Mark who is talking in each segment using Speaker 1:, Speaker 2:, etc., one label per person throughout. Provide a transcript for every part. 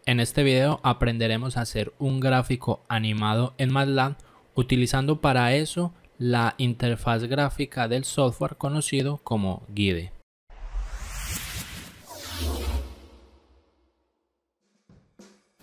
Speaker 1: En este video aprenderemos a hacer un gráfico animado en MATLAB utilizando para eso la interfaz gráfica del software conocido como Guide.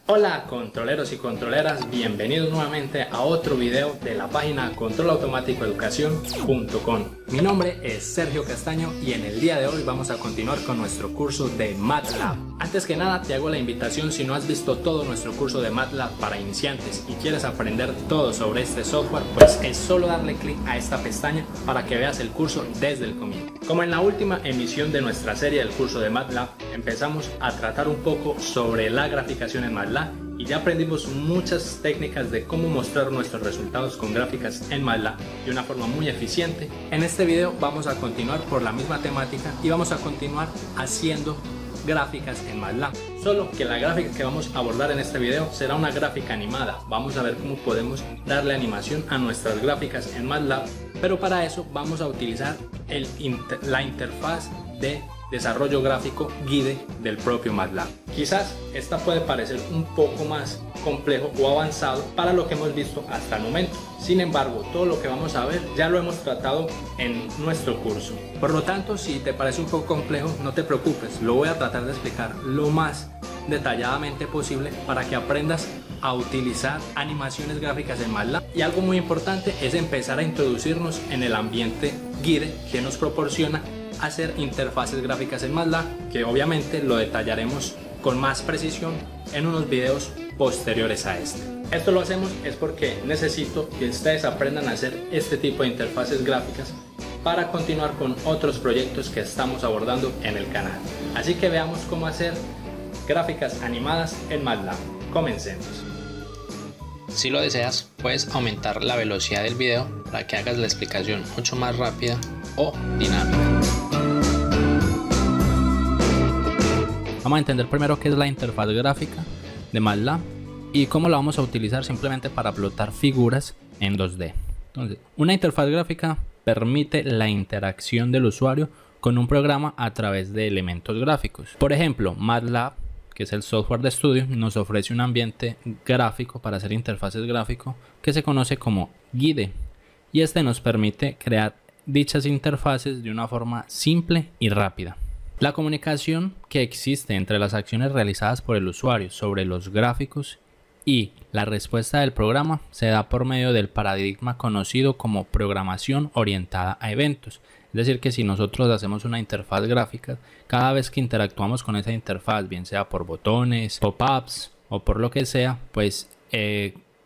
Speaker 1: Hola controleros y controleras, bienvenidos nuevamente a otro video de la página controlautomaticoeducacion.com. Mi nombre es Sergio Castaño y en el día de hoy vamos a continuar con nuestro curso de MATLAB. Antes que nada te hago la invitación, si no has visto todo nuestro curso de MATLAB para iniciantes y quieres aprender todo sobre este software, pues es solo darle clic a esta pestaña para que veas el curso desde el comienzo. Como en la última emisión de nuestra serie del curso de MATLAB, empezamos a tratar un poco sobre la graficación en MATLAB y ya aprendimos muchas técnicas de cómo mostrar nuestros resultados con gráficas en MATLAB de una forma muy eficiente. En este video vamos a continuar por la misma temática y vamos a continuar haciendo gráficas en MATLAB, solo que la gráfica que vamos a abordar en este video será una gráfica animada. Vamos a ver cómo podemos darle animación a nuestras gráficas en MATLAB, pero para eso vamos a utilizar la interfaz de desarrollo gráfico Guide del propio MATLAB. Quizás esta puede parecer un poco más complejo o avanzado para lo que hemos visto hasta el momento. Sin embargo, todo lo que vamos a ver ya lo hemos tratado en nuestro curso. Por lo tanto, si te parece un poco complejo, no te preocupes, lo voy a tratar de explicar lo más detalladamente posible para que aprendas a utilizar animaciones gráficas en MATLAB. Y algo muy importante es empezar a introducirnos en el ambiente Guide que nos proporciona hacer interfaces gráficas en MATLAB, que obviamente lo detallaremos con más precisión en unos videos posteriores a este. Esto lo hacemos es porque necesito que ustedes aprendan a hacer este tipo de interfaces gráficas para continuar con otros proyectos que estamos abordando en el canal. Así que veamos cómo hacer gráficas animadas en MATLAB. Comencemos. Si lo deseas, puedes aumentar la velocidad del video para que hagas la explicación mucho más rápida o dinámica. Vamos a entender primero qué es la interfaz gráfica de MATLAB y cómo la vamos a utilizar simplemente para plotar figuras en 2D. Entonces, una interfaz gráfica permite la interacción del usuario con un programa a través de elementos gráficos. Por ejemplo, MATLAB, que es el software de estudio, nos ofrece un ambiente gráfico para hacer interfaces gráficas que se conoce como Guide, y este nos permite crear dichas interfaces de una forma simple y rápida. La comunicación que existe entre las acciones realizadas por el usuario sobre los gráficos y la respuesta del programa se da por medio del paradigma conocido como programación orientada a eventos. Es decir, que si nosotros hacemos una interfaz gráfica, cada vez que interactuamos con esa interfaz, bien sea por botones, pop-ups o por lo que sea, pues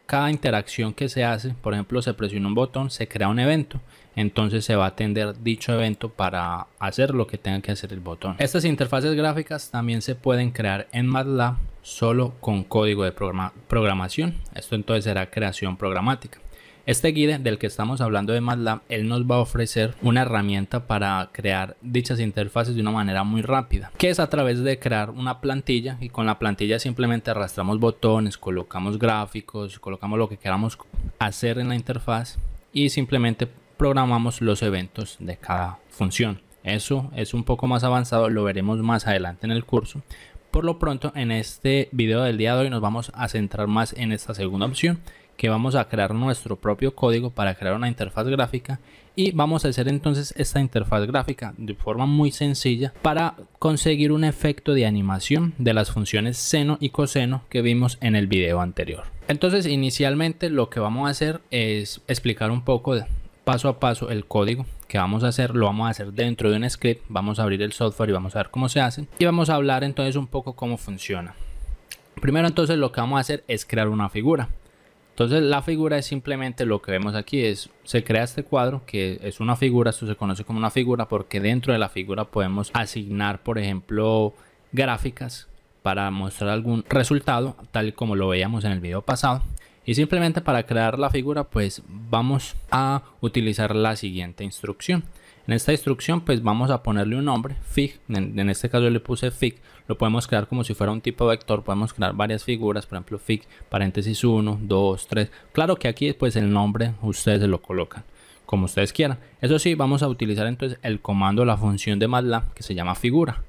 Speaker 1: cada interacción que se hace, por ejemplo, se presiona un botón, se crea un evento. Entonces se va a atender dicho evento para hacer lo que tenga que hacer el botón. Estas interfaces gráficas también se pueden crear en MATLAB solo con código de programación. Esto entonces será creación programática. Este guide del que estamos hablando de MATLAB, él nos va a ofrecer una herramienta para crear dichas interfaces de una manera muy rápida, que es a través de crear una plantilla, y con la plantilla simplemente arrastramos botones, colocamos gráficos, colocamos lo que queramos hacer en la interfaz y simplemente programamos los eventos de cada función. Eso es un poco más avanzado, lo veremos más adelante en el curso. Por lo pronto, en este video del día de hoy nos vamos a centrar más en esta segunda opción, que vamos a crear nuestro propio código para crear una interfaz gráfica, y vamos a hacer entonces esta interfaz gráfica de forma muy sencilla para conseguir un efecto de animación de las funciones seno y coseno que vimos en el video anterior. Entonces, inicialmente lo que vamos a hacer es explicar un poco paso a paso el código que vamos a hacer. Lo vamos a hacer dentro de un script. Vamos a abrir el software y vamos a ver cómo se hace, y vamos a hablar entonces un poco cómo funciona. Primero entonces lo que vamos a hacer es crear una figura. Entonces la figura es simplemente lo que vemos aquí, se crea este cuadro que es una figura. Esto se conoce como una figura porque dentro de la figura podemos asignar, por ejemplo, gráficas para mostrar algún resultado, tal como lo veíamos en el video pasado. Y simplemente para crear la figura pues vamos a utilizar la siguiente instrucción. En esta instrucción pues vamos a ponerle un nombre, fig, en este caso le puse fig. Lo podemos crear como si fuera un tipo vector, podemos crear varias figuras, por ejemplo fig, paréntesis 1, 2, 3. Claro que aquí pues el nombre ustedes se lo colocan como ustedes quieran. Eso sí, vamos a utilizar entonces el comando, la función de MATLAB que se llama figura.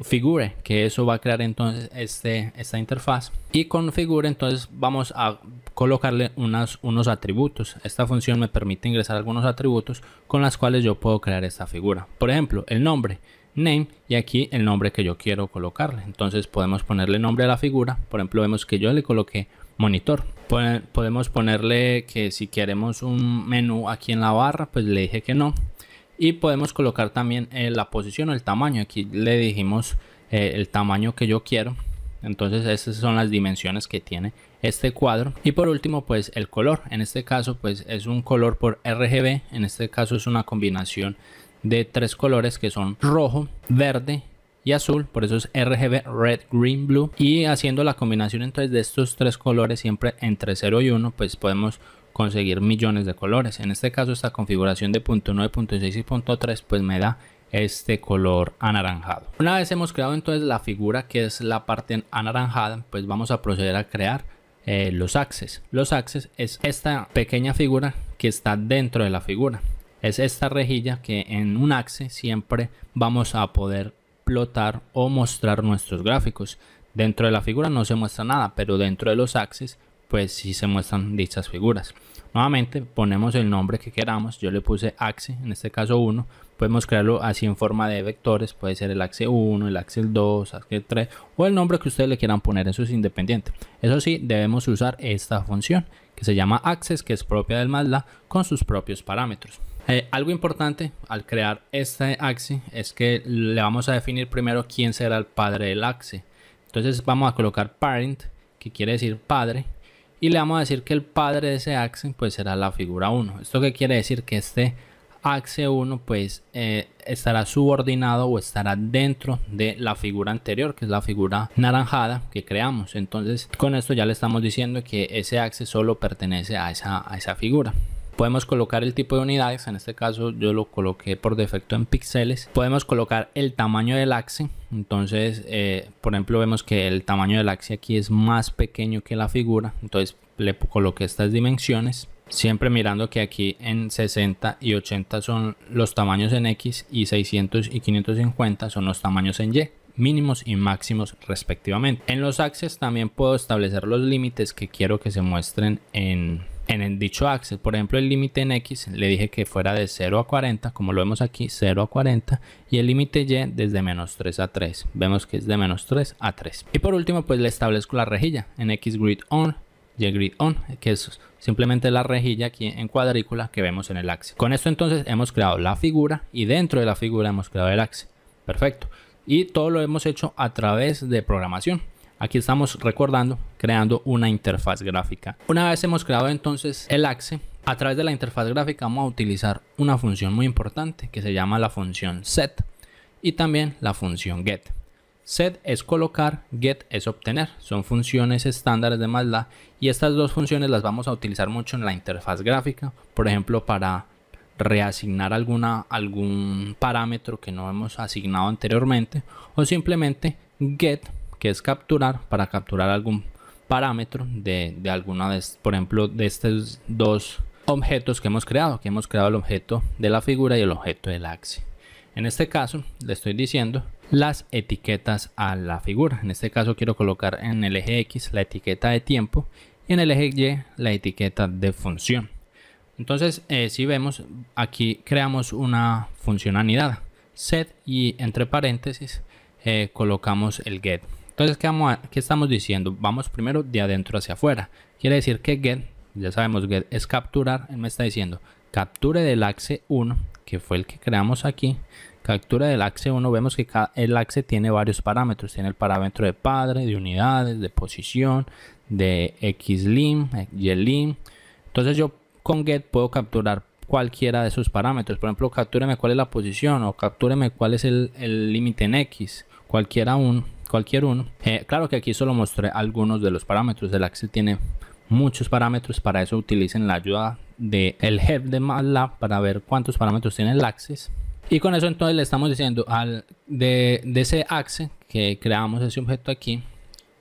Speaker 1: figure, que eso va a crear entonces esta interfaz. Y con figure entonces vamos a colocarle unos atributos. Esta función me permite ingresar algunos atributos con las cuales yo puedo crear esta figura. Por ejemplo, el nombre, name, y aquí el nombre que yo quiero colocarle. Entonces podemos ponerle nombre a la figura. Por ejemplo, vemos que yo le coloqué monitor. Podemos ponerle que si queremos un menú aquí en la barra, pues le dije que no. Y podemos colocar también la posición o el tamaño. Aquí le dijimos el tamaño que yo quiero. Entonces esas son las dimensiones que tiene este cuadro. Y por último pues el color. En este caso pues es un color por RGB. En este caso es una combinación de 3 colores que son rojo, verde y azul. Por eso es RGB, red, green, blue. Y haciendo la combinación entonces de estos 3 colores siempre entre 0 y 1 pues podemos conseguir millones de colores. En este caso esta configuración de .9, .6 y .3 pues me da este color anaranjado. Una vez hemos creado entonces la figura, que es la parte anaranjada, pues vamos a proceder a crear los axes. Los axes es esta pequeña figura que está dentro de la figura. Es esta rejilla que en un axe siempre vamos a poder plotar o mostrar nuestros gráficos. Dentro de la figura no se muestra nada, pero dentro de los axes pues sí se muestran dichas figuras. Nuevamente ponemos el nombre que queramos. Yo le puse axe, en este caso 1. Podemos crearlo así en forma de vectores. Puede ser el axe 1, el axe 2, axe 3 o el nombre que ustedes le quieran poner. Eso es independiente. Eso sí, debemos usar esta función que se llama axes, que es propia del MATLAB con sus propios parámetros. Algo importante al crear este axe es que le vamos a definir primero quién será el padre del axe. Entonces vamos a colocar parent, que quiere decir padre. Y le vamos a decir que el padre de ese axe pues será la figura 1. ¿Esto qué quiere decir? Que este axe 1 pues estará subordinado o estará dentro de la figura anterior, que es la figura naranjada que creamos. Entonces con esto ya le estamos diciendo que ese axe solo pertenece a esa figura. Podemos colocar el tipo de unidades, en este caso yo lo coloqué por defecto en píxeles. Podemos colocar el tamaño del axe, entonces por ejemplo vemos que el tamaño del axe aquí es más pequeño que la figura, entonces le coloqué estas dimensiones. Siempre mirando que aquí en 60 y 80 son los tamaños en X y 600 y 550 son los tamaños en Y, mínimos y máximos respectivamente. En los axes también puedo establecer los límites que quiero que se muestren en dicho axe. Por ejemplo, el límite en X le dije que fuera de 0 a 40, como lo vemos aquí, 0 a 40, y el límite Y desde menos 3 a 3. Vemos que es de menos 3 a 3. Y por último, pues le establezco la rejilla en X grid on, Y grid on, que es simplemente la rejilla aquí en cuadrícula que vemos en el axe. Con esto entonces hemos creado la figura y dentro de la figura hemos creado el axe. Perfecto. Y todo lo hemos hecho a través de programación. Aquí estamos recordando, creando una interfaz gráfica. Una vez hemos creado entonces el axe, a través de la interfaz gráfica vamos a utilizar una función muy importante que se llama la función set y también la función get. Set es colocar, get es obtener. Son funciones estándares de MATLAB y estas dos funciones las vamos a utilizar mucho en la interfaz gráfica. Por ejemplo, para reasignar algún parámetro que no hemos asignado anteriormente, o simplemente get, que es capturar, para capturar algún parámetro de alguna de, por ejemplo, de estos dos objetos que hemos creado el objeto de la figura y el objeto del axe. En este caso le estoy diciendo las etiquetas a la figura. En este caso quiero colocar en el eje X la etiqueta de tiempo y en el eje Y la etiqueta de función. Entonces si vemos aquí creamos una función anidada, set, y entre paréntesis colocamos el get. Entonces ¿qué estamos diciendo? Vamos primero de adentro hacia afuera. Quiere decir que get, ya sabemos, get es capturar. Él me está diciendo capture del axe 1, que fue el que creamos aquí. Captura del axe 1, vemos que el axe tiene varios parámetros. Tiene el parámetro de padre, de unidades, de posición, de xlim, ylim. Entonces yo con get puedo capturar cualquiera de esos parámetros. Por ejemplo, captúreme cuál es la posición o captúreme cuál es el límite en X. Cualquier uno. Claro que aquí solo mostré algunos de los parámetros. El axe tiene muchos parámetros. Para eso utilicen la ayuda del help de MATLAB para ver cuántos parámetros tiene el axis. Y con eso entonces le estamos diciendo de ese axe que creamos, ese objeto aquí,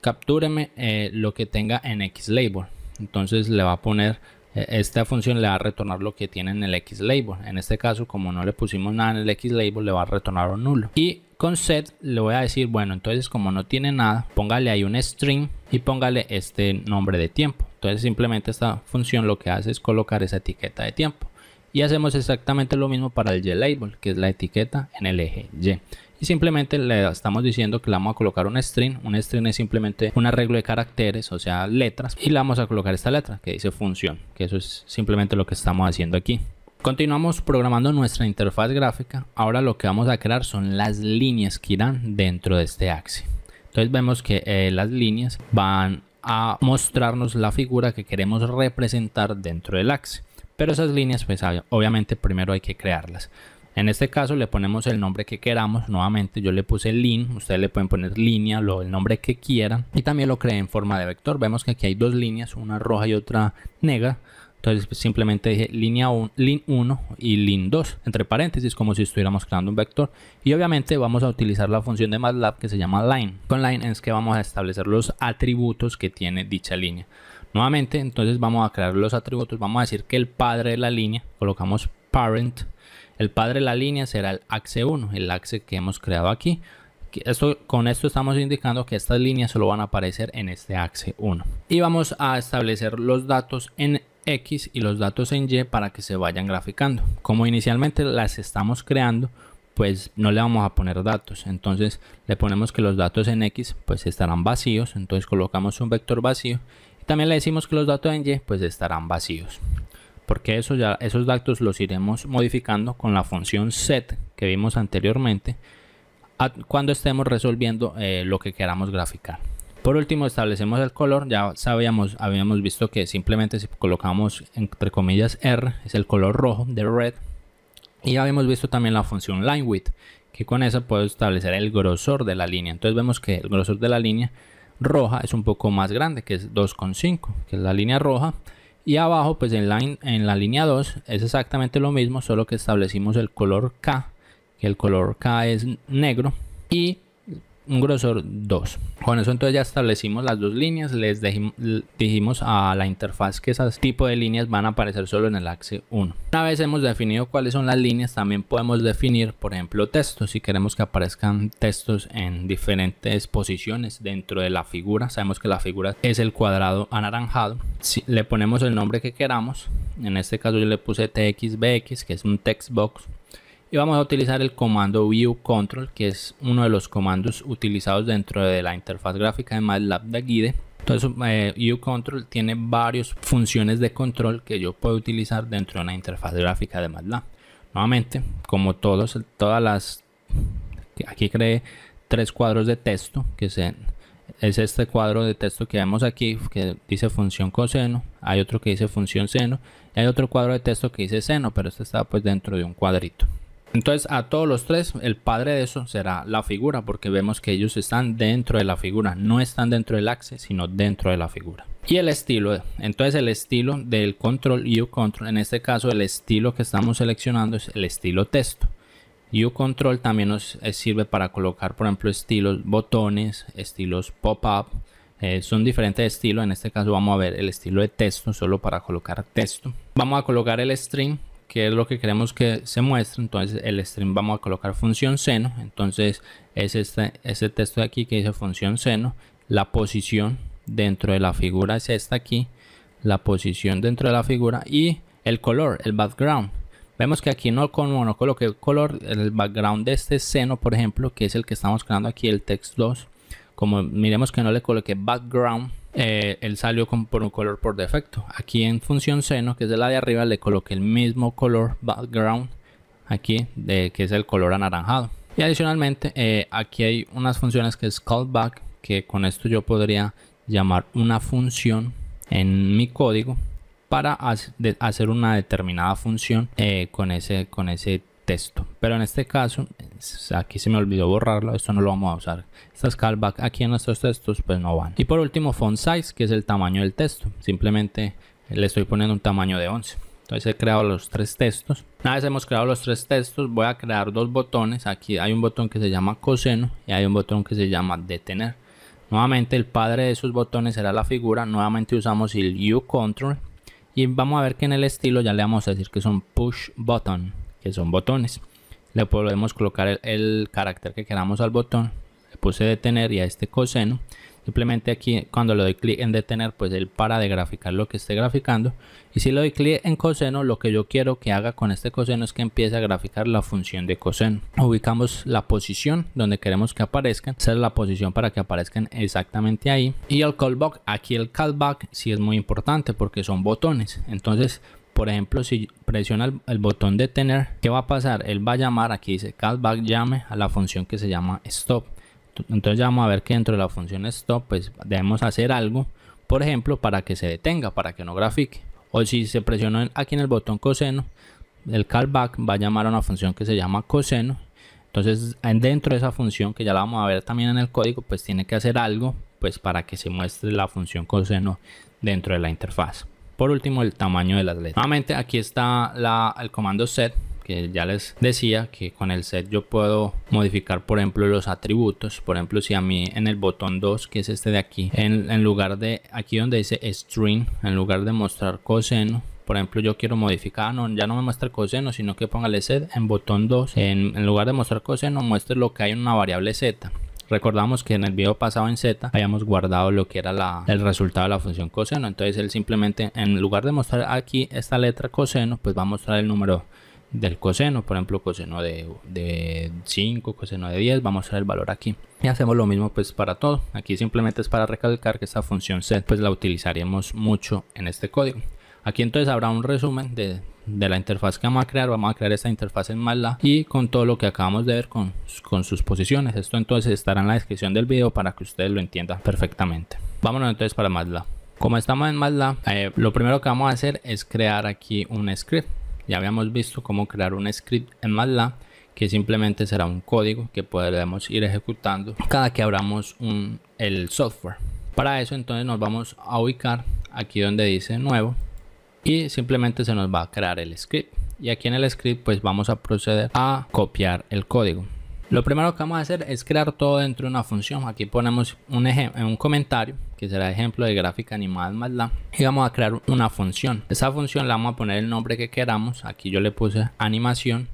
Speaker 1: captúreme lo que tenga en xlabel. Entonces le va a poner, esta función le va a retornar lo que tiene en el xlabel. En este caso, como no le pusimos nada en el xlabel, le va a retornar un nulo. Y con set le voy a decir, bueno, entonces como no tiene nada, póngale ahí un string y póngale este nombre de tiempo. Entonces simplemente esta función lo que hace es colocar esa etiqueta de tiempo. Y hacemos exactamente lo mismo para el YLabel, que es la etiqueta en el eje Y. Y simplemente le estamos diciendo que le vamos a colocar un string. Un string es simplemente un arreglo de caracteres, o sea, letras. Y le vamos a colocar esta letra que dice función, que eso es simplemente lo que estamos haciendo aquí. Continuamos programando nuestra interfaz gráfica. Ahora lo que vamos a crear son las líneas que irán dentro de este axe. Entonces vemos que las líneas van a mostrarnos la figura que queremos representar dentro del axe. Pero esas líneas, pues obviamente primero hay que crearlas. En este caso le ponemos el nombre que queramos. Nuevamente yo le puse line, ustedes le pueden poner línea, el nombre que quieran. Y también lo creé en forma de vector. Vemos que aquí hay dos líneas, una roja y otra negra. Entonces pues, simplemente dije línea 1, line 1 y line 2, entre paréntesis, como si estuviéramos creando un vector. Y obviamente vamos a utilizar la función de MATLAB que se llama line. Con line es que vamos a establecer los atributos que tiene dicha línea. Nuevamente, entonces vamos a crear los atributos. Vamos a decir que el padre de la línea, colocamos parent. El padre de la línea será el axe 1, el axe que hemos creado aquí. Con esto estamos indicando que estas líneas solo van a aparecer en este axe 1. Y vamos a establecer los datos en X y los datos en Y para que se vayan graficando. Como inicialmente las estamos creando, pues no le vamos a poner datos. Entonces le ponemos que los datos en X pues estarán vacíos. Entonces colocamos un vector vacío. También le decimos que los datos en Y pues estarán vacíos, porque esos datos los iremos modificando con la función set que vimos anteriormente cuando estemos resolviendo lo que queramos graficar. Por último establecemos el color. Ya habíamos visto que simplemente si colocamos entre comillas R es el color rojo de red. Y habíamos visto también la función line width, que con esa puedo establecer el grosor de la línea. Entonces vemos que el grosor de la línea roja es un poco más grande, que es 2,5, que es la línea roja. Y abajo pues en la línea 2 es exactamente lo mismo, solo que establecimos el color K, que el color K es negro y un grosor 2. Con eso entonces ya establecimos las dos líneas. Les dijimos a la interfaz que esos tipos de líneas van a aparecer solo en el axe 1. Una vez hemos definido cuáles son las líneas, también podemos definir, por ejemplo, textos. Si queremos que aparezcan textos en diferentes posiciones dentro de la figura, sabemos que la figura es el cuadrado anaranjado. Si le ponemos el nombre que queramos, en este caso yo le puse txbx, que es un text box. Y vamos a utilizar el comando viewControl, que es uno de los comandos utilizados dentro de la interfaz gráfica de MATLAB de Guide. Entonces viewControl tiene varias funciones de control que yo puedo utilizar dentro de una interfaz gráfica de MATLAB. Nuevamente, como aquí creé 3 cuadros de texto, que es este cuadro de texto que vemos aquí, que dice función coseno. Hay otro que dice función seno y hay otro cuadro de texto que dice seno, pero este está pues dentro de un cuadrito. Entonces a todos los tres el padre de eso será la figura, porque vemos que ellos están dentro de la figura, no están dentro del axe sino dentro de la figura. Y el estilo, entonces el estilo del control viewControl, en este caso el estilo que estamos seleccionando es el estilo texto. viewControl también nos sirve para colocar, por ejemplo, estilos botones, estilos pop-up. Son diferentes estilos. En este caso vamos a ver el estilo de texto solo para colocar texto. Vamos a colocar el string, que es lo que queremos que se muestre. Entonces el string vamos a colocar función seno. Entonces es ese texto de aquí que dice función seno. La posición dentro de la figura es esta aquí, la posición dentro de la figura, y el color, el background. Vemos que aquí no coloqué color. El background de este seno, por ejemplo, que es el que estamos creando aquí, el text 2, como miremos que no le coloqué background, él salió por un color por defecto. Aquí en función seno, que es de la de arriba, le coloqué el mismo color background aquí, que es el color anaranjado. Y adicionalmente aquí hay unas funciones que es callback, que con esto yo podría llamar una función en mi código para hacer una determinada función con ese texto. Pero en este caso aquí se me olvidó borrarlo, esto no lo vamos a usar. Estas callback aquí en nuestros textos pues no van. Y por último font size, que es el tamaño del texto. Simplemente le estoy poniendo un tamaño de 11. Entonces he creado los 3 textos. Una vez hemos creado los 3 textos, voy a crear 2 botones. Aquí hay un botón que se llama coseno y hay un botón que se llama detener. Nuevamente el padre de esos botones será la figura. Nuevamente usamos el viewControl y vamos a ver que en el estilo ya le vamos a decir que son push button, que son botones. le podemos colocar el carácter que queramos al botón. Le puse detener y a este coseno. Simplemente aquí cuando le doy clic en detener, pues él para de graficar lo que esté graficando. Y si le doy clic en coseno, lo que yo quiero que haga con este coseno es que empiece a graficar la función de coseno. Ubicamos la posición donde queremos que aparezcan. Esa es la posición para que aparezcan exactamente ahí. Y el callback, aquí el callback sí es muy importante porque son botones. Entonces, por ejemplo, si presiona el botón detener, ¿qué va a pasar? Él va a llamar, aquí dice callback, llame a la función que se llama stop. Entonces ya vamos a ver que dentro de la función stop pues debemos hacer algo, por ejemplo, para que se detenga, para que no grafique. O si se presiona aquí en el botón coseno, el callback va a llamar a una función que se llama coseno. Entonces dentro de esa función, que ya la vamos a ver también en el código, pues tiene que hacer algo pues para que se muestre la función coseno dentro de la interfaz. Por último, el tamaño de las letras. Nuevamente aquí está el comando set, que ya les decía que con el set yo puedo modificar, por ejemplo, los atributos. Por ejemplo, si a mí en el botón 2, que es este de aquí, en lugar de aquí donde dice string, en lugar de mostrar coseno, por ejemplo, yo quiero modificar, ya no me muestra coseno, sino que póngale set en botón 2, en lugar de mostrar coseno, muestre lo que hay en una variable z. Recordamos que en el video pasado en Z habíamos guardado lo que era el resultado de la función coseno. Entonces él simplemente, en lugar de mostrar aquí esta letra coseno, pues va a mostrar el número del coseno. Por ejemplo, coseno de 5, coseno de 10, vamos a ver el valor aquí. Y hacemos lo mismo pues para todo. Aquí simplemente es para recalcar que esta función set pues la utilizaremos mucho en este código. Aquí entonces habrá un resumen de la interfaz que vamos a crear. Vamos a crear esta interfaz en MATLAB y con todo lo que acabamos de ver con sus posiciones. Esto entonces estará en la descripción del video para que ustedes lo entiendan perfectamente. Vámonos entonces para MATLAB. Como estamos en MATLAB, lo primero que vamos a hacer es crear aquí un script. Ya habíamos visto cómo crear un script en MATLAB, que simplemente será un código que podremos ir ejecutando cada que abramos el software. Para eso entonces nos vamos a ubicar aquí donde dice nuevo y simplemente se nos va a crear el script. Y aquí en el script pues vamos a proceder a copiar el código. Lo primero que vamos a hacer es crear todo dentro de una función. Aquí ponemos un comentario que será ejemplo de gráfica animada en MATLAB y vamos a crear una función. Esa función le vamos a poner el nombre que queramos. Aquí yo le puse animación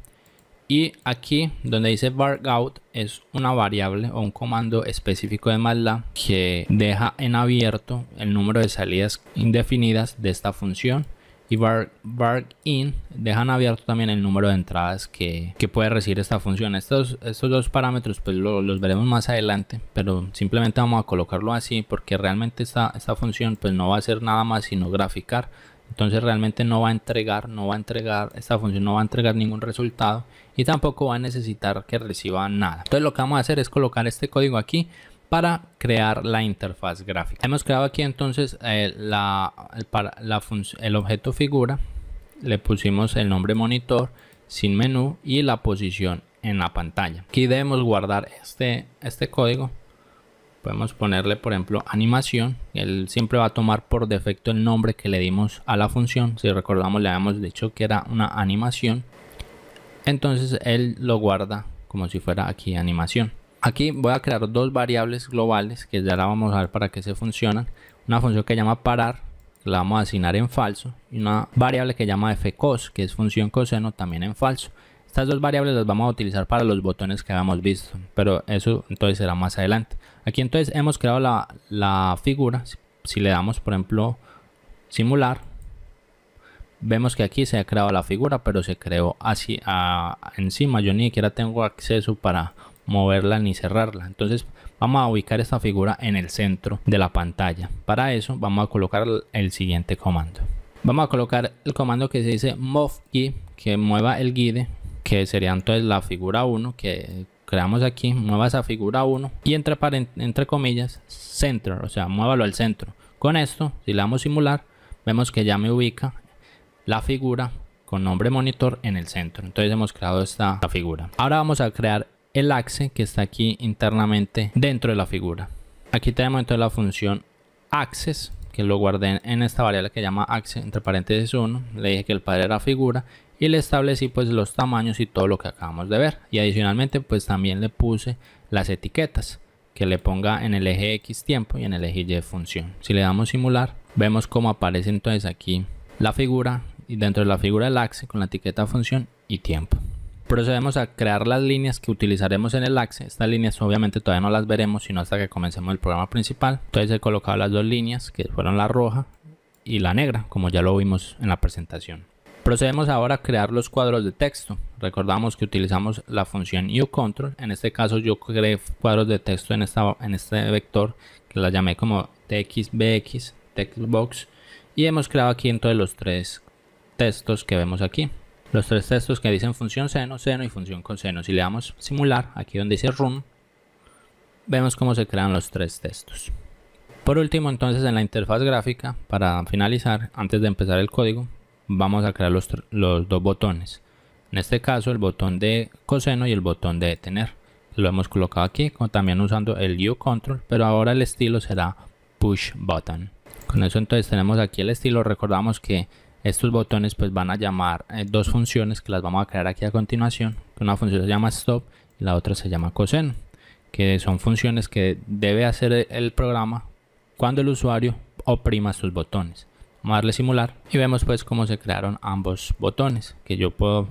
Speaker 1: y aquí donde dice vargout es una variable o un comando específico de MATLAB que deja en abierto el número de salidas indefinidas de esta función. Y varIn dejan abierto también el número de entradas que puede recibir esta función. Estos dos parámetros pues los veremos más adelante, pero simplemente vamos a colocarlo así porque realmente esta función pues no va a hacer nada más sino graficar. Entonces realmente no va a entregar, esta función no va a entregar ningún resultado y tampoco va a necesitar que reciba nada. Entonces lo que vamos a hacer es colocar este código aquí para crear la interfaz gráfica. Hemos creado aquí entonces el objeto figura, le pusimos el nombre monitor sin menú y la posición en la pantalla. Aquí debemos guardar este código. Podemos ponerle por ejemplo animación. Él siempre va a tomar por defecto el nombre que le dimos a la función. Si recordamos le habíamos dicho que era una animación. Entonces él lo guarda como si fuera aquí animación. Aquí voy a crear dos variables globales que ya la vamos a ver para qué se funcionan. Una función que llama parar, que la vamos a asignar en falso, y una variable que llama fcos, que es función coseno, también en falso. Estas dos variables las vamos a utilizar para los botones que habíamos visto, pero eso entonces será más adelante. Aquí entonces hemos creado la figura. Si le damos por ejemplo simular, vemos que aquí se ha creado la figura, pero se creó así encima. Yo ni siquiera tengo acceso para moverla ni cerrarla. Entonces vamos a ubicar esta figura en el centro de la pantalla. Para eso vamos a colocar el siguiente comando. Vamos a colocar el comando que se dice move guide, que mueva el guide, que sería entonces la figura 1 que creamos aquí. Mueva esa figura 1 y entre comillas center, o sea muévalo al centro. Con esto, si le damos simular, vemos que ya me ubica la figura con nombre monitor en el centro. Entonces hemos creado esta figura. Ahora vamos a crear el axe que está aquí internamente dentro de la figura. Aquí tenemos entonces la función axes, que lo guardé en esta variable que llama axe entre paréntesis 1. Le dije que el padre era figura y le establecí pues los tamaños y todo lo que acabamos de ver. Y adicionalmente pues también le puse las etiquetas, que le ponga en el eje X tiempo y en el eje Y función. Si le damos simular, vemos cómo aparece entonces aquí la figura y dentro de la figura el axe con la etiqueta función y tiempo. Procedemos a crear las líneas que utilizaremos en el axe. Estas líneas obviamente todavía no las veremos sino hasta que comencemos el programa principal. Entonces he colocado las dos líneas que fueron la roja y la negra, como ya lo vimos en la presentación. Procedemos ahora a crear los cuadros de texto. Recordamos que utilizamos la función uControl. En este caso yo creé cuadros de texto en este vector que la llamé como txbx, textbox, y hemos creado aquí entonces los tres textos que vemos aquí. Los tres textos que dicen función seno, seno y función coseno. Si le damos simular, aquí donde dice run, vemos cómo se crean los tres textos. Por último, entonces, en la interfaz gráfica, para finalizar, antes de empezar el código, vamos a crear los dos botones. En este caso, el botón de coseno y el botón de detener. Lo hemos colocado aquí, también usando el uControl, pero ahora el estilo será push button. Con eso entonces tenemos aquí el estilo. Recordamos que estos botones pues van a llamar dos funciones que las vamos a crear aquí a continuación. Una función se llama stop y la otra se llama coseno, que son funciones que debe hacer el programa cuando el usuario oprima estos botones. Vamos a darle simular y vemos pues cómo se crearon ambos botones, que yo puedo,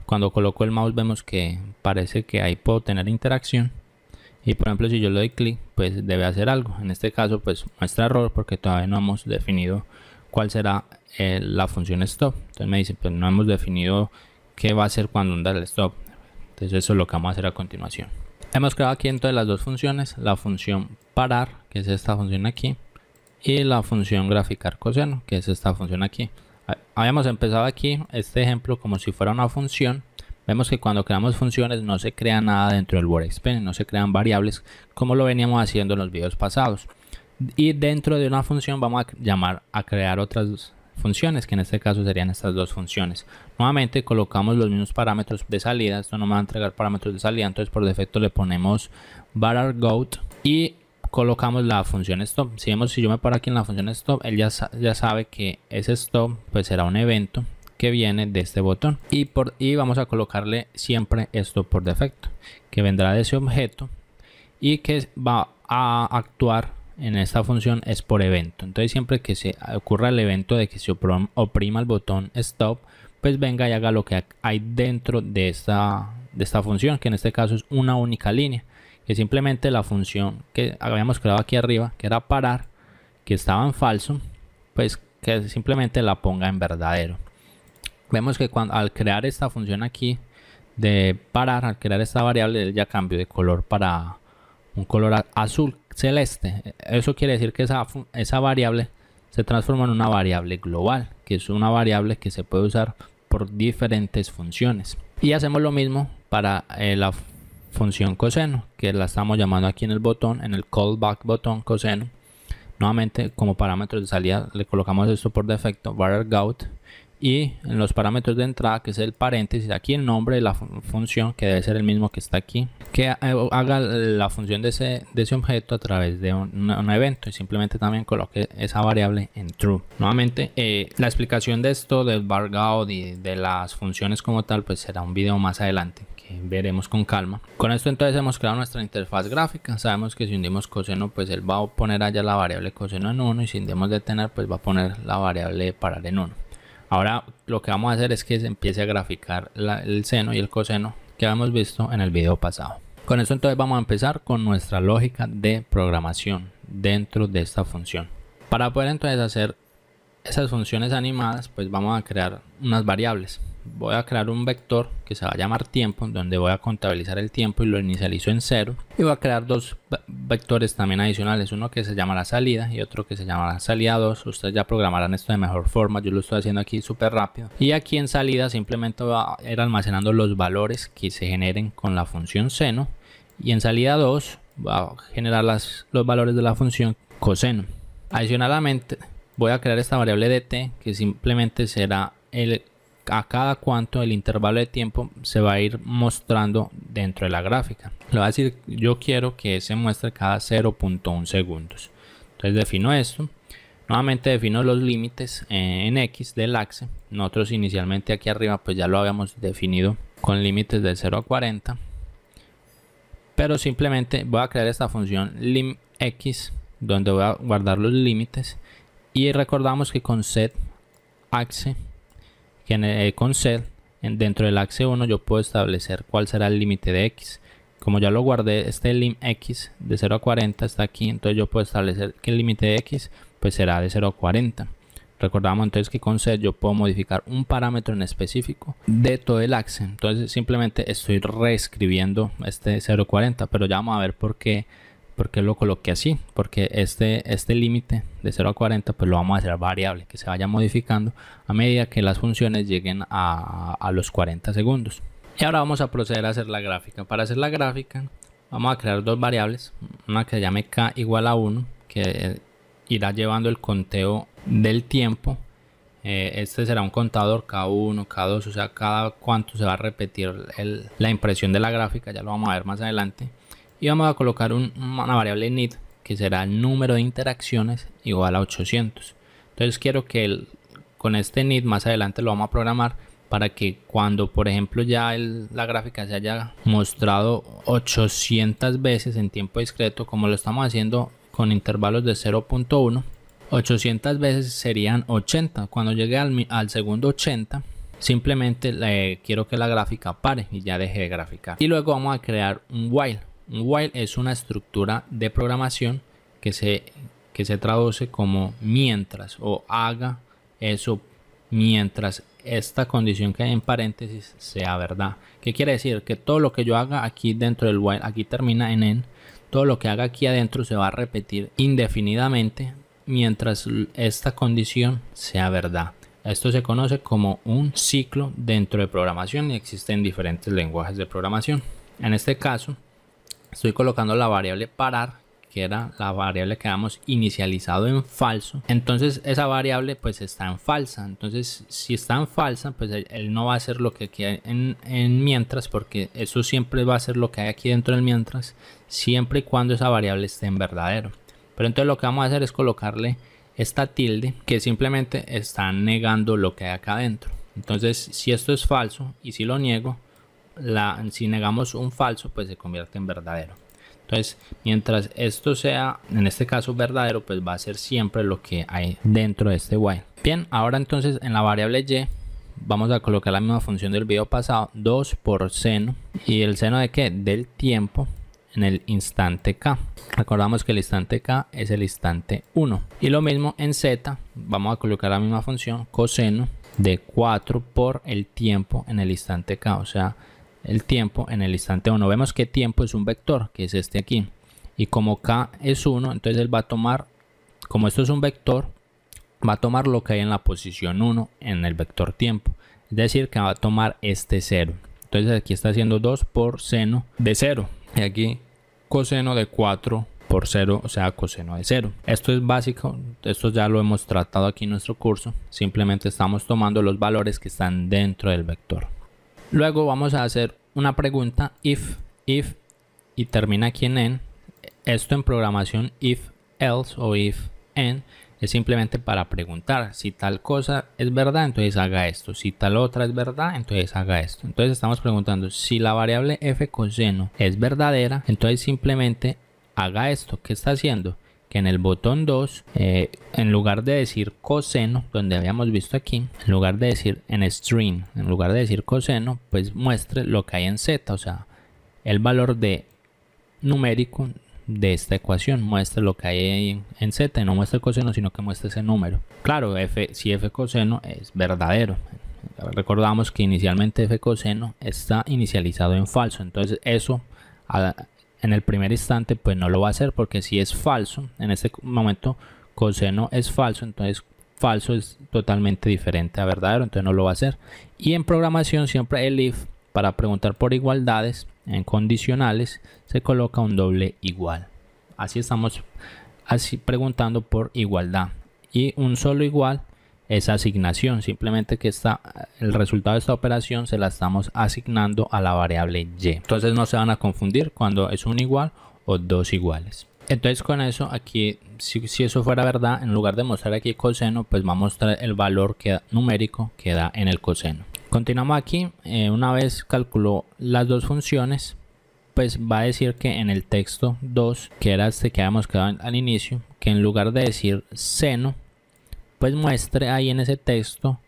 Speaker 1: cuando coloco el mouse vemos que parece que ahí puedo tener interacción, y por ejemplo si yo le doy clic pues debe hacer algo. En este caso pues muestra error porque todavía no hemos definido cuál será la función stop. Entonces me dice pues no hemos definido qué va a hacer cuando da el stop. Entonces eso es lo que vamos a hacer a continuación. Hemos creado aquí entonces las dos funciones, la función parar, que es esta función aquí, y la función graficar coseno, que es esta función aquí. Habíamos empezado aquí este ejemplo como si fuera una función. Vemos que cuando creamos funciones no se crea nada dentro del workspace, no se crean variables como lo veníamos haciendo en los videos pasados. Y dentro de una función vamos a crear otras funciones, que en este caso serían estas dos funciones. Nuevamente colocamos los mismos parámetros de salida. Esto no me va a entregar parámetros de salida, entonces por defecto le ponemos var_gout y colocamos la función stop. Si yo me paro aquí en la función stop, él ya sabe que ese stop pues será un evento que viene de este botón, y vamos a colocarle siempre esto por defecto, que vendrá de ese objeto y que va a actuar en esta función es por evento. Entonces siempre que se ocurra el evento de que se oprima el botón stop, pues venga y haga lo que hay dentro de esta función, que en este caso es una única línea, que simplemente la función que habíamos creado aquí arriba, que era parar, que estaba en falso, pues que simplemente la ponga en verdadero. Vemos que al crear esta función aquí de parar, al crear esta variable, él ya cambió de color para un color azul celeste. Eso quiere decir que esa variable se transforma en una variable global, que es una variable que se puede usar por diferentes funciones. Y hacemos lo mismo para la función coseno, que la estamos llamando aquí en el botón, en el callback botón coseno. Nuevamente como parámetros de salida le colocamos esto por defecto, var_gout, y en los parámetros de entrada, que es el paréntesis, aquí el nombre de la función, que debe ser el mismo que está aquí, que haga la función de ese objeto a través de un evento, y simplemente también coloque esa variable en true. Nuevamente la explicación de esto del var_gout y de las funciones como tal pues será un video más adelante que veremos con calma. Con esto entonces hemos creado nuestra interfaz gráfica. Sabemos que si hundimos coseno pues él va a poner allá la variable coseno en 1, y si hundimos detener pues va a poner la variable parar en 1. Ahora lo que vamos a hacer es que se empiece a graficar el seno y el coseno que habíamos visto en el video pasado. Con eso entonces vamos a empezar con nuestra lógica de programación dentro de esta función. Para poder entonces hacer esas funciones animadas pues vamos a crear unas variables. Voy a crear un vector que se va a llamar tiempo, donde voy a contabilizar el tiempo y lo inicializo en 0, y voy a crear dos vectores también adicionales, uno que se llamará salida y otro que se llamará salida 2. Ustedes ya programarán esto de mejor forma, yo lo estoy haciendo aquí súper rápido. Y aquí en salida simplemente va a ir almacenando los valores que se generen con la función seno, y en salida 2 va a generar los valores de la función coseno. Adicionalmente voy a crear esta variable de t, que simplemente será a cada cuánto el intervalo de tiempo se va a ir mostrando dentro de la gráfica. Le voy a decir, yo quiero que se muestre cada 0.1 segundos. Entonces defino esto. Nuevamente defino los límites en X del axe. Nosotros inicialmente aquí arriba pues ya lo habíamos definido con límites del 0 a 40. Pero simplemente voy a crear esta función limX, donde voy a guardar los límites. Y recordamos que con set axe, con set dentro del axe 1 yo puedo establecer cuál será el límite de x. Como ya lo guardé, este lim x de 0 a 40 está aquí, entonces yo puedo establecer que el límite de x pues será de 0 a 40. Recordamos entonces que con set yo puedo modificar un parámetro en específico de todo el axe. Entonces simplemente estoy reescribiendo este 0 a 40, pero ya vamos a ver por qué lo coloqué así, porque este límite de 0 a 40 pues lo vamos a hacer variable, que se vaya modificando a medida que las funciones lleguen a los 40 segundos. Y ahora vamos a proceder a hacer la gráfica. Para hacer la gráfica vamos a crear dos variables, una que se llame k igual a 1, que irá llevando el conteo del tiempo. Este será un contador K1, K2, o sea, cada cuánto se va a repetir la impresión de la gráfica, ya lo vamos a ver más adelante. Y vamos a colocar una variable nid que será el número de interacciones igual a 800. Entonces quiero que con este nid más adelante lo vamos a programar para que cuando por ejemplo ya la gráfica se haya mostrado 800 veces en tiempo discreto, como lo estamos haciendo con intervalos de 0.1, 800 veces serían 80. Cuando llegue al segundo 80, simplemente quiero que la gráfica pare y ya deje de graficar. Y luego vamos a crear un while. Un while es una estructura de programación que se traduce como mientras, o haga eso mientras esta condición que hay en paréntesis sea verdad. ¿Qué quiere decir? Que todo lo que yo haga aquí dentro del while, aquí termina en end, todo lo que haga aquí adentro se va a repetir indefinidamente mientras esta condición sea verdad. Esto se conoce como un ciclo dentro de programación y existen diferentes lenguajes de programación. En este caso estoy colocando la variable parar, que era la variable que habíamos inicializado en falso. Entonces esa variable pues está en falsa. Entonces si está en falsa, pues él no va a hacer lo que queda en mientras, porque eso siempre va a ser lo que hay aquí dentro del mientras, siempre y cuando esa variable esté en verdadero. Pero entonces lo que vamos a hacer es colocarle esta tilde, que simplemente está negando lo que hay acá adentro. Entonces si esto es falso y si lo niego, si negamos un falso, pues se convierte en verdadero. Entonces mientras esto sea en este caso verdadero, pues va a ser siempre lo que hay dentro de este while. Bien, ahora entonces en la variable y vamos a colocar la misma función del video pasado, 2 por seno. ¿Y el seno de qué? Del tiempo en el instante k. Recordamos que el instante k es el instante 1. Y lo mismo en z, vamos a colocar la misma función, coseno de 4 por el tiempo en el instante k, o sea, el tiempo en el instante 1. Vemos que tiempo es un vector, que es este aquí, y como k es 1, entonces él va a tomar, como esto es un vector, va a tomar lo que hay en la posición 1 en el vector tiempo, es decir que va a tomar este 0. Entonces aquí está haciendo 2 por seno de 0 y aquí coseno de 4 por 0, o sea coseno de 0. Esto es básico, esto ya lo hemos tratado aquí en nuestro curso, simplemente estamos tomando los valores que están dentro del vector. Luego vamos a hacer una pregunta if y termina aquí en end. Esto en programación if else o if end es simplemente para preguntar si tal cosa es verdad, entonces haga esto, si tal otra es verdad, entonces haga esto. Entonces estamos preguntando si la variable f coseno es verdadera, entonces simplemente haga esto. ¿Qué está haciendo? Que en el botón 2, en lugar de decir coseno, donde habíamos visto aquí, en lugar de decir en string, en lugar de decir coseno, pues muestre lo que hay en z, o sea, el valor de numérico de esta ecuación, muestre lo que hay en z, y no muestre coseno, sino que muestre ese número. Claro, si f coseno es verdadero. Recordamos que inicialmente f coseno está inicializado en falso, entonces eso en el primer instante pues no lo va a hacer, porque si es falso, en este momento coseno es falso, entonces falso es totalmente diferente a verdadero, entonces no lo va a hacer. Y en programación siempre el if, para preguntar por igualdades en condicionales, se coloca un doble igual. Así estamos preguntando por igualdad, y un solo igual es asignación, simplemente que el resultado de esta operación se la estamos asignando a la variable y. Entonces no se van a confundir cuando es un igual o dos iguales. Entonces con eso aquí, si eso fuera verdad, en lugar de mostrar aquí coseno, pues va a mostrar el valor numérico que da en el coseno. Continuamos aquí. Una vez calculó las dos funciones, pues va a decir que en el texto 2, que era este que habíamos quedado al inicio, que en lugar de decir seno, pues muestre ahí en ese texto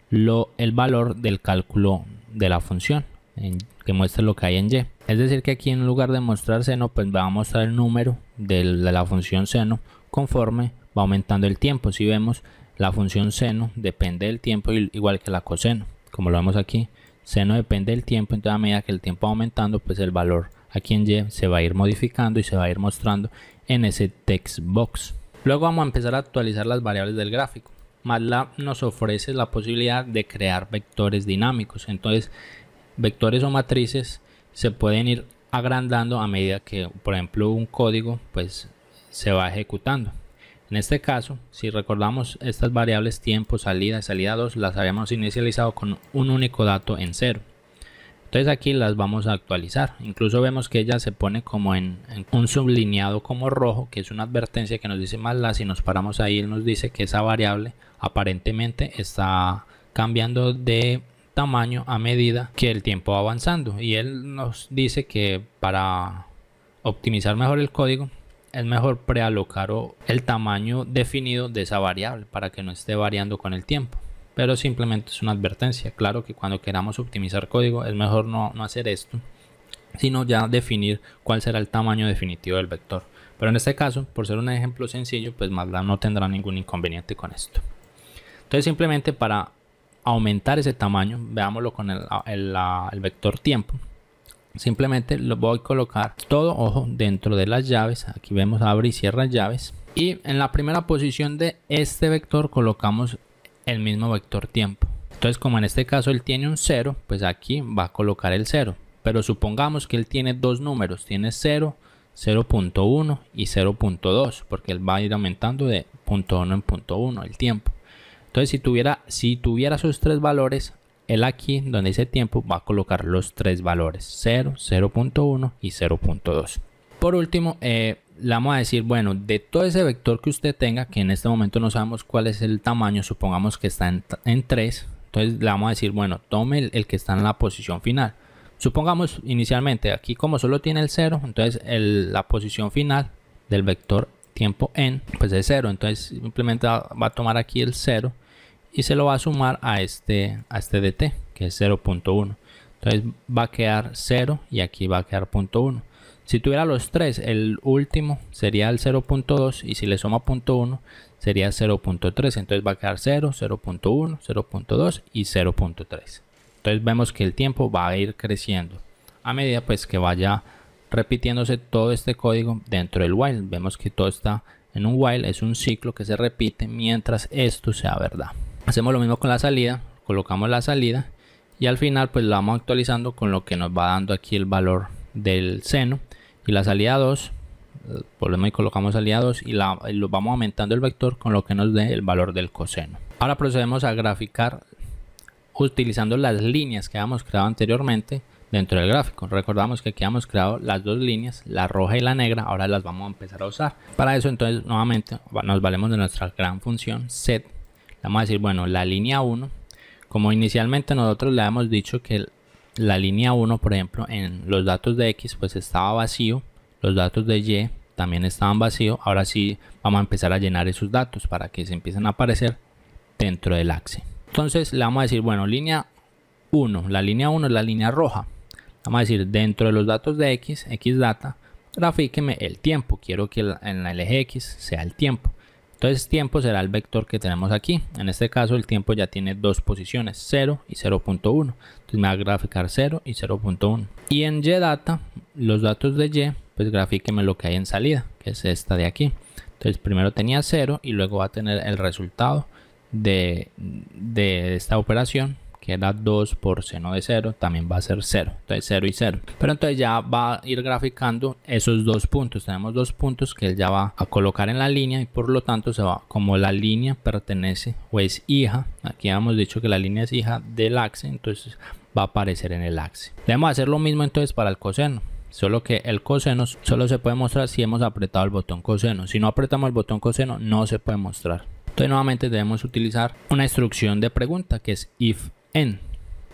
Speaker 1: el valor del cálculo de la función, que muestre lo que hay en y. Es decir que aquí en lugar de mostrar seno, pues va a mostrar el número de la función seno conforme va aumentando el tiempo. Si vemos, la función seno depende del tiempo, igual que la coseno, como lo vemos aquí. Seno depende del tiempo, entonces a medida que el tiempo va aumentando, pues el valor aquí en y se va a ir modificando y se va a ir mostrando en ese text box. Luego vamos a empezar a actualizar las variables del gráfico. MATLAB nos ofrece la posibilidad de crear vectores dinámicos. Entonces, vectores o matrices se pueden ir agrandando a medida que, por ejemplo, un código pues se va ejecutando. En este caso, si recordamos, estas variables tiempo, salida y salida 2 las habíamos inicializado con un único dato en 0. Entonces aquí las vamos a actualizar. Incluso vemos que ella se pone como en un sublineado como rojo, que es una advertencia que nos dice MATLAB. Si nos paramos ahí, él nos dice que esa variable aparentemente está cambiando de tamaño a medida que el tiempo va avanzando, y él nos dice que para optimizar mejor el código es mejor prealocar el tamaño definido de esa variable para que no esté variando con el tiempo. Pero simplemente es una advertencia. Claro que cuando queramos optimizar código es mejor no hacer esto, sino ya definir cuál será el tamaño definitivo del vector. Pero en este caso, por ser un ejemplo sencillo, pues MATLAB no tendrá ningún inconveniente con esto. Entonces simplemente para aumentar ese tamaño, veámoslo con el vector tiempo. Simplemente lo voy a colocar todo, ojo, dentro de las llaves. Aquí vemos abre y cierra llaves. Y en la primera posición de este vector colocamos el mismo vector tiempo. Entonces, como en este caso él tiene un 0, pues aquí va a colocar el 0. Pero supongamos que él tiene dos números, tiene 0, 0.1 y 0.2, porque él va a ir aumentando de 0.1 en 0.1 el tiempo. Entonces, si tuviera esos tres valores, él aquí donde dice tiempo va a colocar los tres valores 0, 0.1 y 0.2. Por último, le vamos a decir, bueno, de todo ese vector que usted tenga, que en este momento no sabemos cuál es el tamaño, supongamos que está en 3, entonces le vamos a decir, bueno, tome el que está en la posición final. Supongamos inicialmente aquí como solo tiene el 0, entonces la posición final del vector tiempo n pues es 0, entonces simplemente va a tomar aquí el 0 y se lo va a sumar a este dt, que es 0.1. Entonces va a quedar 0 y aquí va a quedar 0.1. Si tuviera los tres, el último sería el 0.2 y si le suma 0.1 sería 0.3. Entonces va a quedar 0, 0.1, 0.2 y 0.3. Entonces vemos que el tiempo va a ir creciendo a medida pues que vaya repitiéndose todo este código dentro del while. Vemos que todo está en un while, es un ciclo que se repite mientras esto sea verdad. Hacemos lo mismo con la salida, colocamos la salida y al final pues la vamos actualizando con lo que nos va dando aquí el valor del seno. Y la salida 2, volvemos y colocamos salida 2 y lo vamos aumentando el vector con lo que nos dé el valor del coseno. Ahora procedemos a graficar utilizando las líneas que habíamos creado anteriormente dentro del gráfico. Recordamos que aquí habíamos creado las dos líneas, la roja y la negra, ahora las vamos a empezar a usar. Para eso entonces nuevamente nos valemos de nuestra gran función set. Vamos a decir, bueno, la línea 1, como inicialmente nosotros le habíamos dicho que la línea 1, por ejemplo, en los datos de X pues estaba vacío, los datos de Y también estaban vacíos. Ahora sí vamos a empezar a llenar esos datos para que se empiecen a aparecer dentro del axe. Entonces le vamos a decir, bueno, línea 1, la línea 1 es la línea roja. Vamos a decir, dentro de los datos de X, Xdata, grafíqueme el tiempo. Quiero que en el eje X sea el tiempo. Entonces tiempo será el vector que tenemos aquí. En este caso el tiempo ya tiene dos posiciones, 0 y 0.1. Entonces me va a graficar 0 y 0.1. Y en YData, los datos de Y, pues grafíqueme lo que hay en salida, que es esta de aquí. Entonces primero tenía 0 y luego va a tener el resultado de esta operación, que era 2 por seno de 0, también va a ser 0. Entonces 0 y 0. Pero entonces ya va a ir graficando esos dos puntos. Tenemos dos puntos que él ya va a colocar en la línea y por lo tanto se va, como la línea pertenece o es hija, aquí hemos dicho que la línea es hija del axe, entonces va a aparecer en el axe. Debemos hacer lo mismo entonces para el coseno. Solo que el coseno solo se puede mostrar si hemos apretado el botón coseno. Si no apretamos el botón coseno no se puede mostrar. Entonces nuevamente debemos utilizar una instrucción de pregunta que es if n.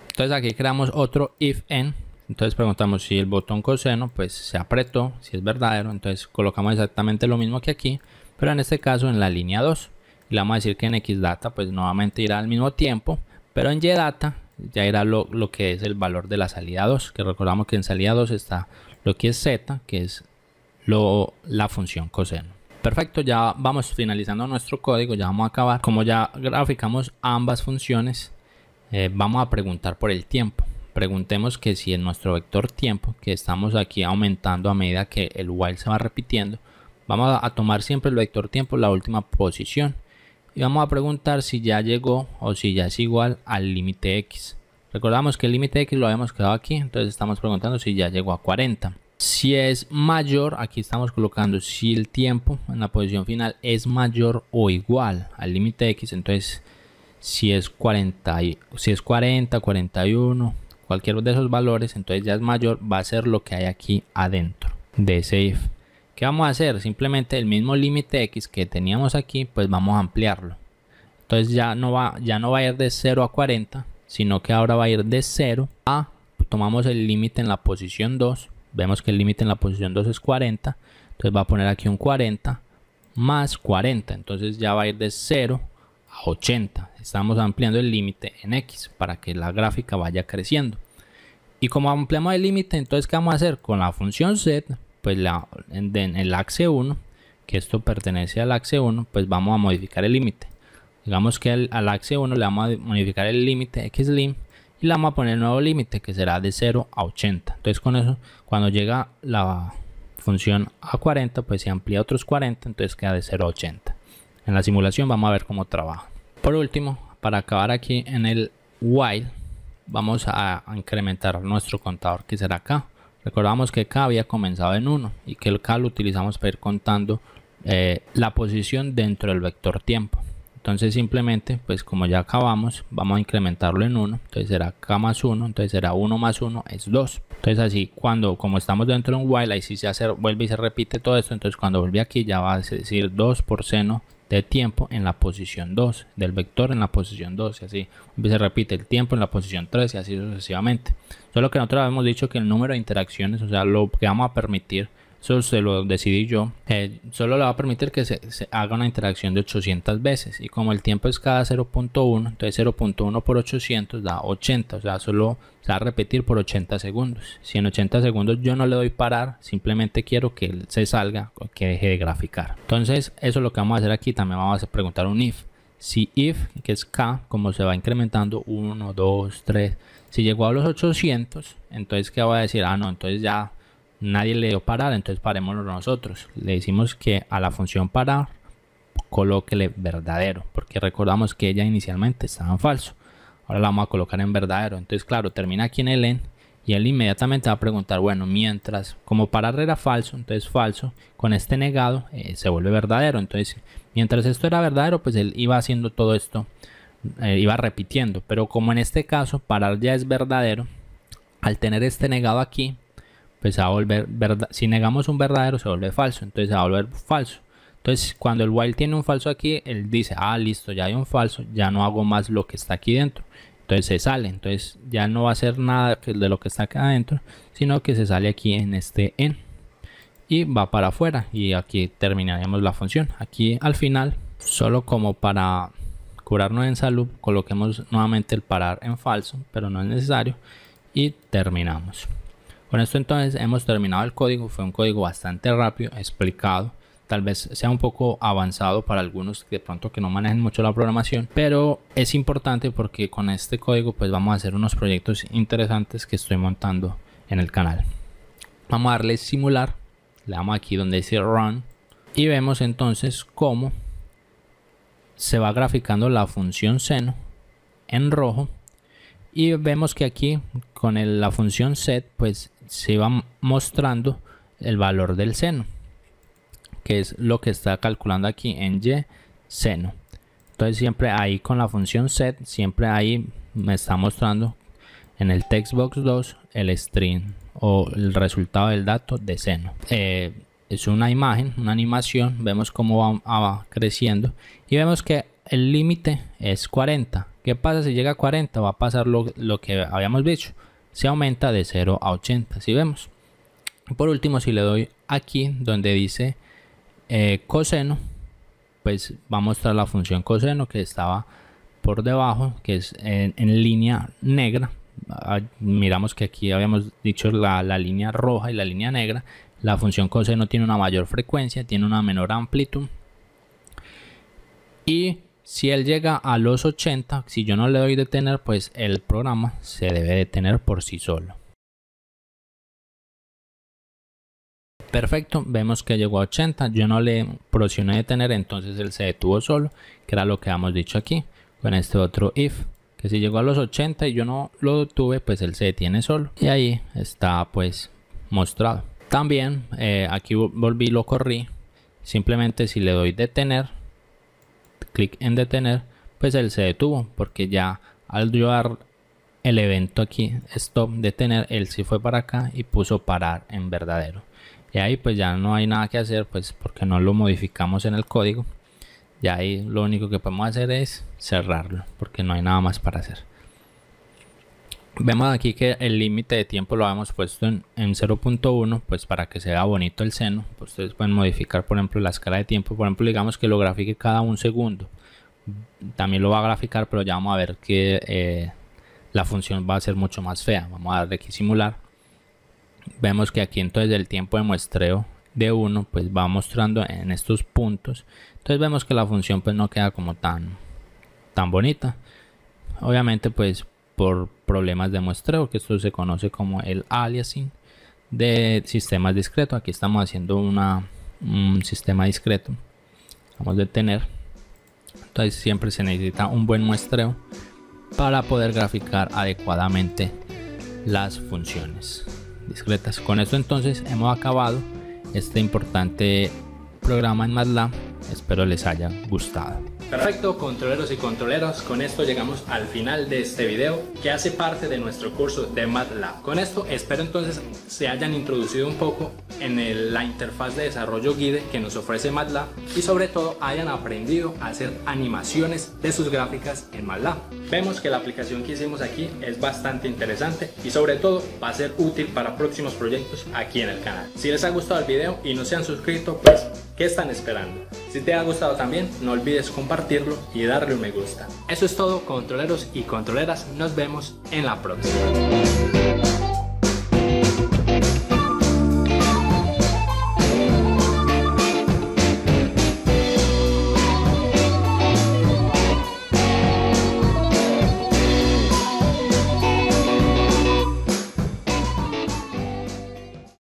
Speaker 1: Entonces aquí creamos otro if n. Entonces preguntamos si el botón coseno pues se apretó, si es verdadero. Entonces colocamos exactamente lo mismo que aquí, pero en este caso en la línea 2. Y le vamos a decir que en Xdata pues nuevamente irá al mismo tiempo, pero en YData ya era lo que es el valor de la salida 2, que recordamos que en salida 2 está lo que es z, que es la función coseno. Perfecto, ya vamos finalizando nuestro código, ya vamos a acabar. Como ya graficamos ambas funciones, vamos a preguntar por el tiempo. Preguntemos que si en nuestro vector tiempo, que estamos aquí aumentando a medida que el while se va repitiendo, vamos a tomar siempre el vector tiempo la última posición y vamos a preguntar si ya llegó o si ya es igual al límite x. Recordamos que el límite x lo habíamos quedado aquí, entonces estamos preguntando si ya llegó a 40. Si es mayor, aquí estamos colocando si el tiempo en la posición final es mayor o igual al límite x, entonces si es 40, 41, cualquier de esos valores, entonces ya es mayor, va a ser lo que hay aquí adentro de ese if. ¿Qué vamos a hacer? Simplemente el mismo límite x que teníamos aquí, pues vamos a ampliarlo. Entonces ya no va a ir de 0 a 40, sino que ahora va a ir de 0 a, tomamos el límite en la posición 2, vemos que el límite en la posición 2 es 40, entonces va a poner aquí un 40 más 40, entonces ya va a ir de 0 a 80. Estamos ampliando el límite en x para que la gráfica vaya creciendo. Y como ampliamos el límite, entonces ¿qué vamos a hacer? Con la función set, pues en el axe 1, que esto pertenece al axe 1, pues vamos a modificar el límite. Digamos que al axe 1 le vamos a modificar el límite xlim y le vamos a poner el nuevo límite que será de 0 a 80. Entonces con eso, cuando llega la función a 40, pues se amplía otros 40, entonces queda de 0 a 80. En la simulación vamos a ver cómo trabaja. Por último, para acabar aquí en el while, vamos a incrementar nuestro contador, que será k. Recordamos que k había comenzado en 1 y que el k lo utilizamos para ir contando la posición dentro del vector tiempo. Entonces simplemente, pues como ya acabamos, vamos a incrementarlo en 1, entonces será k más 1, entonces será 1 más 1 es 2. Entonces así, como estamos dentro de un while, ahí sí vuelve y se repite todo esto, entonces cuando vuelve aquí ya va a decir 2 por seno de tiempo en la posición 2, del vector en la posición 2, y así se repite el tiempo en la posición 3 y así sucesivamente. Solo que nosotros habíamos dicho que el número de interacciones, o sea, lo que vamos a permitir, eso se lo decidí yo, solo le va a permitir que se haga una interacción de 800 veces, y como el tiempo es cada 0.1, entonces 0.1 por 800 da 80, o sea, solo se va a repetir por 80 segundos. Si en 80 segundos yo no le doy parar, simplemente quiero que él se salga, que deje de graficar. Entonces eso es lo que vamos a hacer aquí. También vamos a preguntar un if. Si if, que es k, como se va incrementando 1, 2, 3, si llegó a los 800, entonces ¿qué va a decir? Ah, no, entonces ya nadie le dio parar, entonces parémonos nosotros. Le decimos que a la función parar colóquele verdadero, porque recordamos que ella inicialmente estaba en falso. Ahora la vamos a colocar en verdadero. Entonces claro, termina aquí en el en y él inmediatamente va a preguntar, bueno, mientras como parar era falso, entonces falso, con este negado se vuelve verdadero. Entonces mientras esto era verdadero, pues él iba haciendo todo esto, iba repitiendo. Pero como en este caso parar ya es verdadero, al tener este negado aquí, pues se va a volver verdad. Si negamos un verdadero se vuelve falso, entonces se va a volver falso. Entonces cuando el while tiene un falso aquí, él dice, ah, listo, ya hay un falso, ya no hago más lo que está aquí dentro. Entonces se sale, entonces ya no va a hacer nada de lo que está acá adentro, sino que se sale aquí en este en y va para afuera, y aquí terminaríamos la función. Aquí al final, solo como para curarnos en salud, coloquemos nuevamente el parar en falso, pero no es necesario, y terminamos. Con esto entonces hemos terminado el código. Fue un código bastante rápido, explicado. Tal vez sea un poco avanzado para algunos que de pronto que no manejen mucho la programación, pero es importante porque con este código pues vamos a hacer unos proyectos interesantes que estoy montando en el canal. Vamos a darle simular, le damos aquí donde dice run y vemos entonces cómo se va graficando la función seno en rojo, y vemos que aquí con la función set pues se va mostrando el valor del seno, que es lo que está calculando aquí en y seno. Entonces siempre ahí con la función set, siempre ahí me está mostrando en el textbox 2 el string o el resultado del dato de seno. Es una imagen, una animación, vemos cómo va creciendo y vemos que el límite es 40. ¿Qué pasa si llega a 40? Va a pasar lo que habíamos dicho, se aumenta de 0 a 80, si vemos. Por último, si le doy aquí donde dice coseno, pues va a mostrar la función coseno que estaba por debajo, que es en línea negra. Miramos que aquí habíamos dicho la línea roja y la línea negra. La función coseno tiene una mayor frecuencia, tiene una menor amplitud. Y si él llega a los 80, si yo no le doy detener, pues el programa se debe detener por sí solo. Perfecto, vemos que llegó a 80, yo no le presioné detener, entonces él se detuvo solo, que era lo que habíamos dicho aquí con este otro if, que si llegó a los 80 y yo no lo detuve, pues él se detiene solo, y ahí está pues mostrado. También aquí volví y lo corrí, simplemente si le doy detener, clic en detener, pues él se detuvo, porque ya al yo dar el evento aquí, stop, detener, él sí fue para acá y puso parar en verdadero. Y ahí pues ya no hay nada que hacer, pues porque no lo modificamos en el código. Y ahí lo único que podemos hacer es cerrarlo, porque no hay nada más para hacer. Vemos aquí que el límite de tiempo lo hemos puesto en 0.1, pues para que se vea bonito el seno. Pues ustedes pueden modificar, por ejemplo, la escala de tiempo. Por ejemplo, digamos que lo grafique cada un segundo. También lo va a graficar, pero ya vamos a ver que la función va a ser mucho más fea. Vamos a darle aquí simular. Vemos que aquí entonces el tiempo de muestreo de 1 pues va mostrando en estos puntos. Entonces vemos que la función pues no queda como tan bonita. Obviamente pues por problemas de muestreo, que esto se conoce como el aliasing de sistemas discretos. Aquí estamos haciendo un sistema discreto. Vamos a detener. Entonces siempre se necesita un buen muestreo para poder graficar adecuadamente las funciones discretas. Con esto entonces hemos acabado este importante programa en MATLAB. Espero les haya gustado. Perfecto, controleros y controleras, con esto llegamos al final de este video que hace parte de nuestro curso de MATLAB. Con esto espero entonces se hayan introducido un poco en la interfaz de desarrollo Guide que nos ofrece MATLAB y sobre todo hayan aprendido a hacer animaciones de sus gráficas en MATLAB. Vemos que la aplicación que hicimos aquí es bastante interesante y sobre todo va a ser útil para próximos proyectos aquí en el canal. Si les ha gustado el video y no se han suscrito, pues ¿qué están esperando? Si te ha gustado también, no olvides compartirlo y darle un me gusta. Eso es todo, controleros y controleras. Nos vemos en la próxima.